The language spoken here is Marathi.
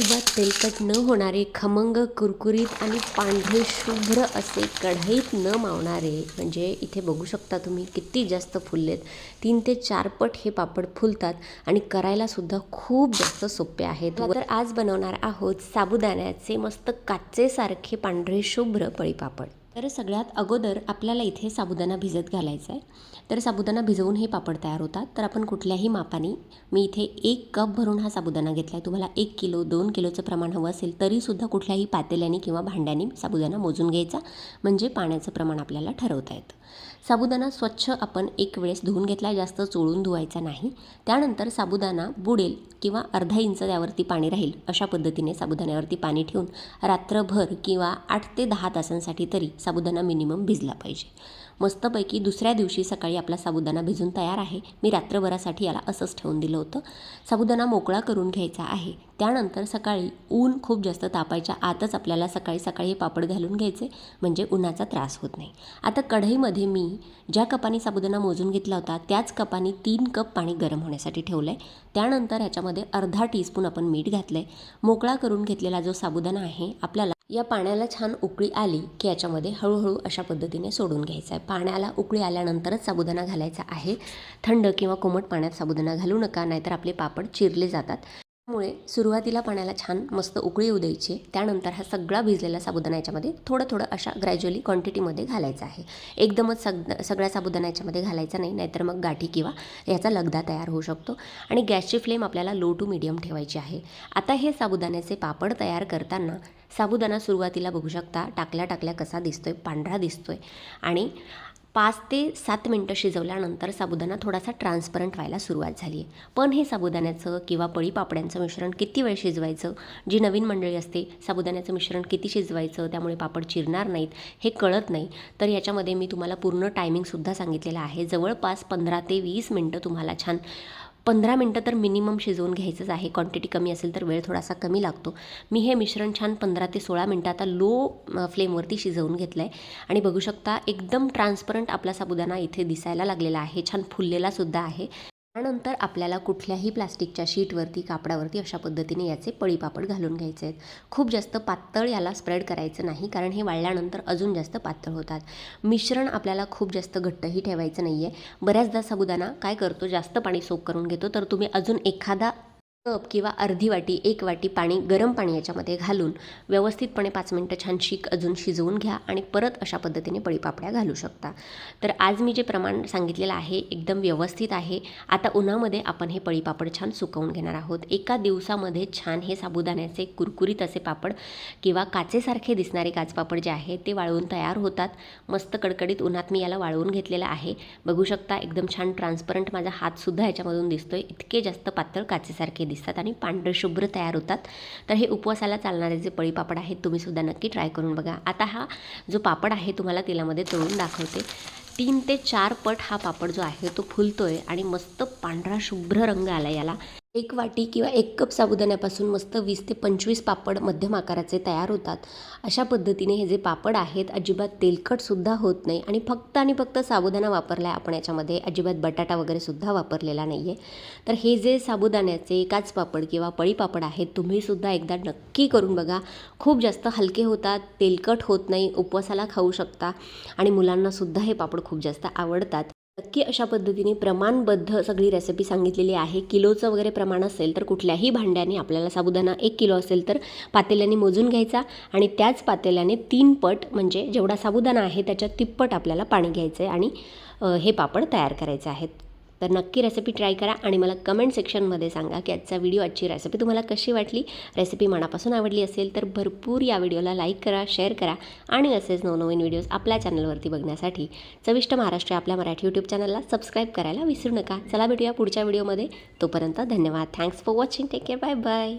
अजिबात तेलकट न होणारे, खमंग, कुरकुरीत आणि पांढरे शुभ्र असे कढईत न मावणारे, म्हणजे इथे बघू शकता तुम्ही किती जास्त फुललेत. 3 ते 4 पट हे पापड फुलतात आणि करायलासुद्धा खूप जास्त सोपे आहेत. तर आज बनवणार आहोत साबुदाण्याचे मस्त काचेसारखे पांढरे शुभ्र पळीपापड. तर सगळ्यात अगोदर आपल्याला इथे साबुदाणा भिजत घालायचा आहे. तर साबुदाणा भिजवून हे पापड तयार होतात. तर आपण कुठल्याही मापाने, मी इथे 1 कप भरून हा साबुदाणा घेतला आहे. तुम्हाला 1 किलो 2 किलोचं प्रमाण हवं असेल तरीसुद्धा कुठल्याही पातेल्याने किंवा भांड्याने साबुदाणा मोजून घ्यायचा, म्हणजे पाण्याचं प्रमाण आपल्याला ठरवता येतं. साबुदाणा स्वच्छ आपण एक वेळेस धुवून घेतला, जास्त चोळून धुवायचा नाही. त्यानंतर साबुदाणा बुडेल किंवा अर्धा इंच त्यावरती पाणी राहील अशा पद्धतीने साबुदाण्यावरती पाणी ठेवून रात्रभर किंवा 8 ते 10 तासांसाठी तरी साबुदाणा मिनिमम भिजला पाहिजे. मस्तपैकी दुसऱ्या दिवशी सकाळी आपला साबुदाणा भिजून तयार आहे. मी रात्रभरासाठी याला असंच ठेवून दिलं होतं. साबुदाणा मोकळा करून घ्यायचा आहे. त्यानंतर सकाळी ऊन खूप जास्त तापायच्या आतच आपल्याला सकाळी सकाळी हे पापड घालून घ्यायचे, म्हणजे उन्हाचा त्रास होत नाही. आता कढईमध्ये मी ज्या कपाने साबुदाणा मोजून घेतला होता त्याच कपाने 3 कप पाणी गरम होण्यासाठी ठेवलं आहे. त्यानंतर ह्याच्यामध्ये अर्धा टीस्पून आपण मीठ घातलं आहे. मोकळा करून घेतलेला जो साबुदाणा आहे आपल्याला या पाण्याला छान उकळी आली की याच्यामध्ये हळूहळू अशा पद्धतीने सोडून घ्यायचं आहे. पाण्याला उकळी आल्यानंतरच साबुदाणा घालायचा आहे. थंड किंवा कोमट पाण्यात साबुदाणा घालू नका, नाहीतर आपले पापड चिरले जातात. त्यामुळे सुरुवातीला पाण्याला छान मस्त उकळी येऊ द्यायची. त्यानंतर हा सगळा भिजलेला साबुदाणा याच्यामध्ये थोडं थोडं अशा ग्रॅज्युअली क्वांटिटीमध्ये घालायचा आहे. एकदमच सगळ्या साबुदाणा याच्यामध्ये घालायचा नाही, नाहीतर मग गाठी किंवा याचा लगदा तयार होऊ शकतो. आणि गॅसची फ्लेम आपल्याला लो टू मीडियम ठेवायची आहे. आता हे साबुदाण्याचे पापड तयार करताना साबुदाणा सुरुवातीला बघू शकता टाकल्या कसा दिसतोय, पांढरा दिसतोय. आणि 5 ते 7 मिनटं शिजवल्यानंतर साबुदाणा थोडासा ट्रान्सपरंट व्हायला सुरुवात झाली आहे. पण हे साबुदाण्याचं किंवा पळीपापड्यांचं मिश्रण किती वेळ शिजवायचं, जी नवीन मंडळी असते साबुदाण्याचं मिश्रण किती शिजवायचं त्यामुळे पापड चिरणार नाहीत हे कळत नाही, तर याच्यामध्ये मी तुम्हाला पूर्ण टायमिंगसुद्धा सांगितलेलं आहे. जवळपास 15 ते 20 मिनटं तुम्हाला छान 15 मिनटं तर मिनिमम शिजवून घ्यायचंच आहे. क्वांटिटी कमी असेल तर वेळ थोडासा कमी लागतो. मी हे मिश्रण छान 15 ते 16 मिनटं आता लो फ्लेमवरती शिजवून घेतलं आहे. आणि बघू शकता एकदम ट्रान्सपरंट आपला साबुदाणा इथे दिसायला लागलेला आहे, छान फुललेलासुद्धा आहे. त्यानंतर आपल्याला कुठल्याही प्लास्टिकच्या शीटवरती, कापडावरती अशा पद्धतीने याचे पळीपापड घालून घ्यायचे आहेत. खूप जास्त पातळ याला स्प्रेड करायचं नाही, कारण हे वाळल्यानंतर अजून जास्त पातळ होतात. मिश्रण आपल्याला खूप जास्त घट्टही ठेवायचं नाही आहे. बऱ्याचदा साबुदाणा काय करतो, जास्त पाणी सोक करून घेतो, तर तुम्ही अजून एखादा कप किंवा अर्धी वाटी, 1 वाटी पाणी, गरम पाणी याच्यामध्ये घालून व्यवस्थितपणे 5 मिनटं छान अजून शिजवून घ्या आणि परत अशा पद्धतीने पळीपापड्या घालू शकता. तर आज मी जे प्रमाण सांगितलेलं आहे एकदम व्यवस्थित आहे. आता उन्हामध्ये आपण हे पळीपापड छान सुकवून घेणार आहोत. एका दिवसामध्ये छान हे साबुदाण्याचे कुरकुरीत असे पापड किंवा काचेसारखे दिसणारे काचपापड जे आहेत ते वाळवून तयार होतात. मस्त कडकडीत उन्हात मी याला वाळवून घेतलेलं आहे. बघू शकता एकदम छान ट्रान्सपरंट माझा हातसुद्धा ह्याच्यामधून दिसतोय. इतके जास्त पातळ काचेसारखे दिसतात आणि पांढरे शुभ्र तयार होतात. तर हे उपवासाला चालणारे जे पळीपापड आहेत तुम्ही सुद्धा नक्की ट्राय करून बघा. आता हा जो पापड आहे तुम्हाला तेलामध्ये तळून दाखवते. 3 ते 4 पट हा पापड जो आहे तो फुलतोय आणि मस्त पांढरा शुभ्र रंग आला याला. 1 वाटी किंवा 1 कप साबुदाण्यापासून मस्त 20 ते 25 पापड मध्यम आकाराचे तयार होतात. अशा पद्धतीने हे जे पापड आहेत अजिबात तेलकटसुद्धा होत नाही आणि फक्त साबुदाणा वापरला आहे आपण याच्यामध्ये, अजिबात बटाटा वगैरे सुद्धा वापरलेला नाही आहे. तर हे जे साबुदाण्याचे काचपापड किंवा पळीपापड आहेत तुम्हीसुद्धा एकदा नक्की करून बघा. खूप जास्त हलके होतात, तेलकट होत नाही, उपवासाला खाऊ शकता आणि मुलांनासुद्धा हे पापड खूप जास्त आवडतात. नक्की अशा पद्धतीने प्रमाणबद्ध सगळी रेसिपी सांगितलेली आहे. किलोचं वगैरे प्रमाण असेल तर कुठल्याही भांड्याने, आपल्याला साबुदाणा 1 किलो असेल तर पातेल्याने मोजून घ्यायचा आणि त्याच पातेल्याने 3 पट, म्हणजे जेवढा साबुदाणा आहे त्याच्या तिप्पट आपल्याला पाणी घ्यायचं आहे आणि हे पापड तयार करायचे आहेत. तर नक्की रेसिपी ट्राय करा आणि मला कमेंट सेक्शनमध्ये सांगा की आजची रेसिपी तुम्हाला कशी वाटली. रेसिपी मनापासून आवडली असेल तर भरपूर या व्हिडिओला लाईक करा, शेअर करा आणि असेच नवनवीन व्हिडिओज आपल्या चॅनलवरती बघण्यासाठी चविष्ट महाराष्ट्र आपल्या मराठी यूट्यूब चॅनलला सबस्क्राईब करायला विसरू नका. चला भेटूया पुढच्या व्हिडिओमध्ये. तोपर्यंत धन्यवाद. Thanks for watching. Take care. Bye bye.